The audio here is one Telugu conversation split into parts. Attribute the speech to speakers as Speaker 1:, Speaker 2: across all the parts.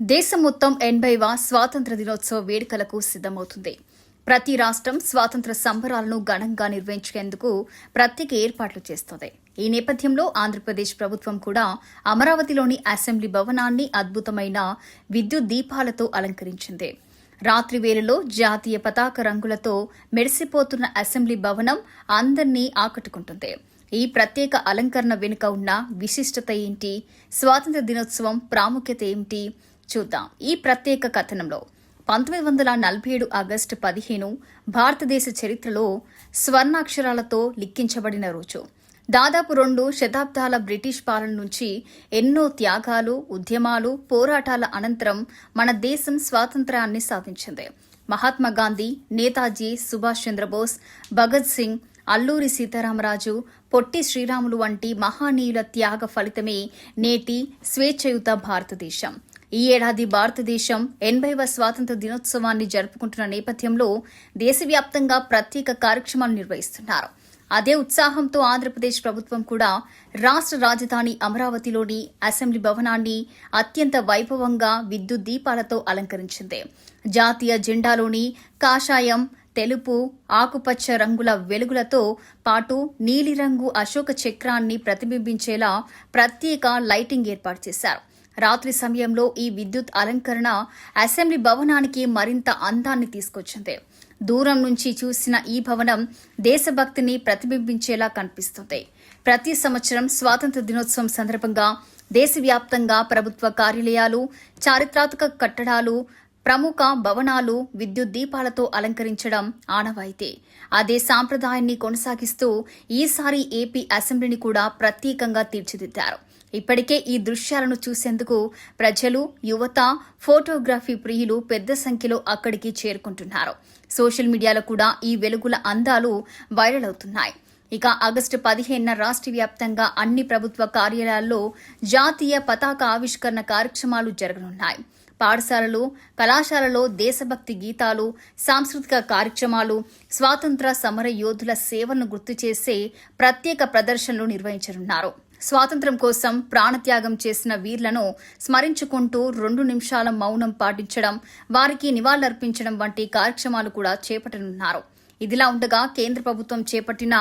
Speaker 1: దేశం మొత్తం 80వ స్వాతంత్ర దినోత్సవ వేడుకలకు సిద్దమవుతుంది. ప్రతి రాష్ట్రం స్వాతంత్ర సంబరాలను ఘనంగా నిర్వహించేందుకు ప్రత్యేక ఏర్పాట్లు చేస్తోంది. ఈ నేపథ్యంలో ఆంధ్రప్రదేశ్ ప్రభుత్వం కూడా అమరావతిలోని అసెంబ్లీ భవనాన్ని అద్భుతమైన విద్యుత్ దీపాలతో అలంకరించింది. రాత్రి వేళలో జాతీయ పతాక రంగులతో మెరిసిపోతున్న అసెంబ్లీ భవనం అందర్నీ ఆకట్టుకుంటుంది. ఈ ప్రత్యేక అలంకరణ వెనుక ఉన్న విశిష్టత ఏంటి, స్వాతంత్ర దినోత్సవం ప్రాముఖ్యత ఏమిటి చూద్దాం ఈ ప్రత్యేక కథనంలో. 1947 ఆగస్టు 15 భారతదేశ చరిత్రలో స్వర్ణాక్షరాలతో లిఖించబడిన రోజు. దాదాపు 2 శతాబ్దాల బ్రిటిష్ పాలన నుంచి ఎన్నో త్యాగాలు, ఉద్యమాలు, పోరాటాల అనంతరం మన దేశం స్వాతంత్ర్యాన్ని సాధించింది. మహాత్మా గాంధీ, నేతాజీ సుభాష్ చంద్రబోస్, భగత్ సింగ్, అల్లూరి సీతారామరాజు, పొట్టి శ్రీరాములు వంటి మహానీయుల త్యాగ ఫలితమే నేటి స్వేచ్ఛయుత భారతదేశం. ఈ ఏడాది భారతదేశం 80వ స్వాతంత్ర దినోత్సవాన్ని జరుపుకుంటున్న నేపథ్యంలో దేశవ్యాప్తంగా ప్రత్యేక కార్యక్రమాలు నిర్వహిస్తున్నారు. అదే ఉత్సాహంతో ఆంధ్రప్రదేశ్ ప్రభుత్వం కూడా రాష్ట్ర రాజధాని అమరావతిలోని అసెంబ్లీ భవనాన్ని అత్యంత వైభవంగా విద్యుత్ దీపాలతో అలంకరించింది. జాతీయ జెండాలోని కాషాయం, తెలుపు, ఆకుపచ్చ రంగుల వెలుగులతో పాటు నీలిరంగు అశోక చక్రాన్ని ప్రతిబింబించేలా ప్రత్యేక లైటింగ్ ఏర్పాటు చేశారు. రాత్రి సమయంలో ఈ విద్యుత్ అలంకరణ అసెంబ్లీ భవనానికి మరింత అందాన్ని తీసుకొచ్చింది. దూరం నుంచి చూసిన ఈ భవనం దేశభక్తిని ప్రతిబింబించేలా కనిపిస్తుంది. ప్రతి సంవత్సరం స్వాతంత్ర దినోత్సవం సందర్భంగా దేశవ్యాప్తంగా ప్రభుత్వ కార్యాలయాలు, చారిత్రాత్మక కట్టడాలు, ప్రముఖ భవనాలు విద్యుత్ దీపాలతో అలంకరించడం ఆనవాయితీ. అదే సాంప్రదాయాన్ని కొనసాగిస్తూ ఈసారి ఏపీ అసెంబ్లీని కూడా ప్రత్యేకంగా తీర్చిదిద్దారు. ఇప్పటికే ఈ దృశ్యాలను చూసేందుకు ప్రజలు, యువత, ఫోటోగ్రఫీ ప్రియులు పెద్ద సంఖ్యలో అక్కడికి చేరుకుంటున్నారు. సోషల్ మీడియాలో కూడా ఈ వెలుగుల అందాలు వైరల్ అవుతున్నాయి. ఇక ఆగస్టు 15న రాష్ట్ర వ్యాప్తంగా అన్ని ప్రభుత్వ కార్యాలయాల్లో జాతీయ పతాక ఆవిష్కరణ కార్యక్రమాలు జరగనున్నాయి. పాఠశాలలు, కళాశాలలో దేశభక్తి గీతాలు, సాంస్కృతిక కార్యక్రమాలు, స్వాతంత్ర సమర యోధుల సేవలను గుర్తు చేసే ప్రత్యేక ప్రదర్శనలు నిర్వహించనున్నారు. స్వాతంత్ర్యం కోసం ప్రాణత్యాగం చేసిన వీరులను స్మరించుకుంటూ 2 నిమిషాల మౌనం పాటించడం, వారికి నివాళులర్పించడం వంటి కార్యక్రమాలు కూడా చేపట్టనున్నారు. ఇదిలా ఉండగా కేంద్ర ప్రభుత్వం చేపట్టిన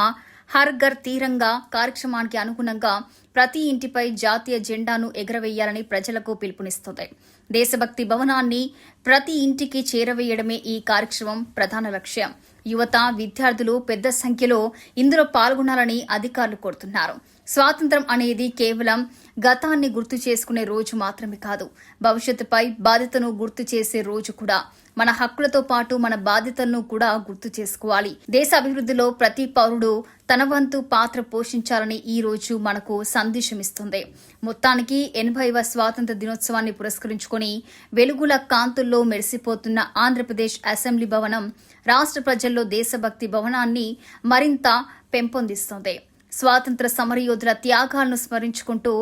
Speaker 1: హర్ ఘర్ తిరంగా కార్యక్రమానికి అనుగుణంగా ప్రతి ఇంటిపై జాతీయ జెండాను ఎగరవేయాలని ప్రజలకు పిలుపునిస్తుంది. దేశభక్తి భవనాన్ని ప్రతి ఇంటికి చేరవేయడమే ఈ కార్యక్రమం ప్రధాన లక్ష్యం. యువత, విద్యార్థులు పెద్ద సంఖ్యలో ఇందులో పాల్గొనాలని అధికారులు కోరుతున్నారు. స్వాతంత్ర్యం అనేది కేవలం గతాన్ని గుర్తు చేసుకునే రోజు మాత్రమే కాదు, భవిష్యత్తుపై బాధ్యతను గుర్తు చేసే రోజు కూడా. మన హక్కులతో పాటు మన బాధ్యతలను కూడా గుర్తు చేసుకోవాలి. దేశ అభివృద్ధిలో ప్రతి పౌరుడు తన వంతు పాత్ర పోషించాలని ఈ రోజు మనకు సందేశమిస్తుంది. మొత్తానికి 80వ స్వాతంత్ర దినోత్సవాన్ని పురస్కరించుకొని వెలుగుల కాంతుల్లో మెరిసిపోతున్న ఆంధ్రప్రదేశ్ అసెంబ్లీ భవనం రాష్ట్ర ప్రజల్లో దేశభక్తి భవనాన్ని మరింత పెంపొందిస్తోంది. స్వాతంత్ర సమరయోధుల త్యాగాలను స్మరించుకుంటూ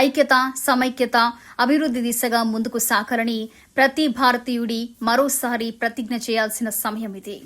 Speaker 1: ఐక్యత, సమైక్యత, అభివృద్ధి దిశగా ముందుకు సాగాలని ప్రతి భారతీయుడి మరోసారి ప్రతిజ్ఞ చేయాల్సిన సమయం ఇది.